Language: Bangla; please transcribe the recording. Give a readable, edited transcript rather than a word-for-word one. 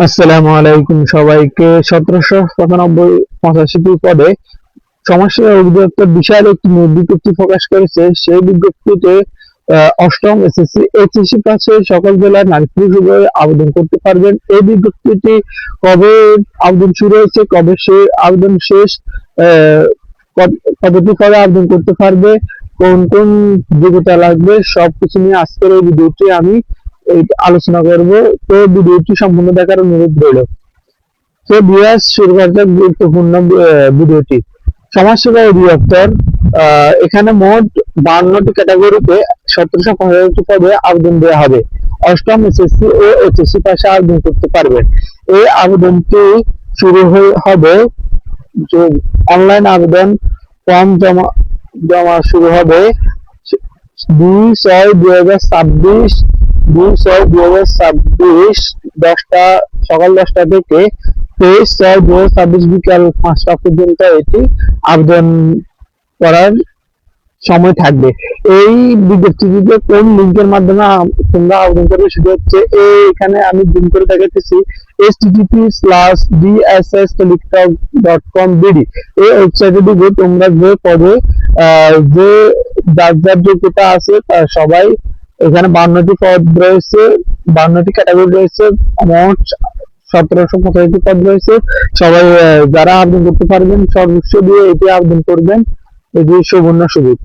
আসসালামু আলাইকুম সবাইকে। 1795 পদে সমাজসেবা অধিদপ্তর বিশাল একটি বিজ্ঞপ্তি প্রকাশ করেছে। সেই বিজ্ঞপ্তিতে অষ্টম এসএসসি এইচএসসি পাশে সকল জেলার নারী পুরুষ উভয়ে আবেদন করতে পারবেন। এই বিজ্ঞপ্তিটি কবে আবেদন শুরু হয়েছে, কবে সে আবেদন শেষ, কতটি পদে আবেদন করতে পারবে, কোন কোন যোগ্যতা লাগবে, সবকিছু নিয়ে আজকের এই ভিডিওটি আমি আলোচনা করব। তো ভিডিওটি সম্পূর্ণ দেখার অনুরোধ রইল। তো ভিউয়ার্স, শুরু করা যাক গুরুত্বপূর্ণ ভিডিওটি। সমাজসেবা অধিদপ্তর এখানে মোট 52টি ক্যাটাগরিতে 1795 পদে আবেদন দেওয়া হবে। অষ্টম এসএসসি ও এইচএসসি পাশে আবেদন করতে পারবেন। এই আবেদনটি শুরু হবে, যে অনলাইন আবেদন ফর্ম জমা জমা শুরু হবে 2/6/2026, 2/6/2026 সকাল 10টা থেকে 23/6/2026 বিকাল 5টা পর্যন্ত এটি আবেদন করার সময় থাকবে। এই বিজ্ঞপ্তিটিতে কোন লিঙ্কের মাধ্যমে তোমরা আবেদন করবে সেটা হচ্ছে এখানে আমি জুম করে দেখাচ্ছি, http://dss.com.bd। এই ওয়েবসাইটে ঢুকে তোমরা যে পদে যে যার যার যোগ্যতা আছে তার সবাই, এখানে 52টি পদ রয়েছে, 52টি ক্যাটাগরি রয়েছে, মোট 1795 পদ রয়েছে। সবাই যারা আবেদন করতে পারবেন সর্বোচ্চ দিয়ে এটি আবেদন করবেন, এটি সুবর্ণ সুযোগ।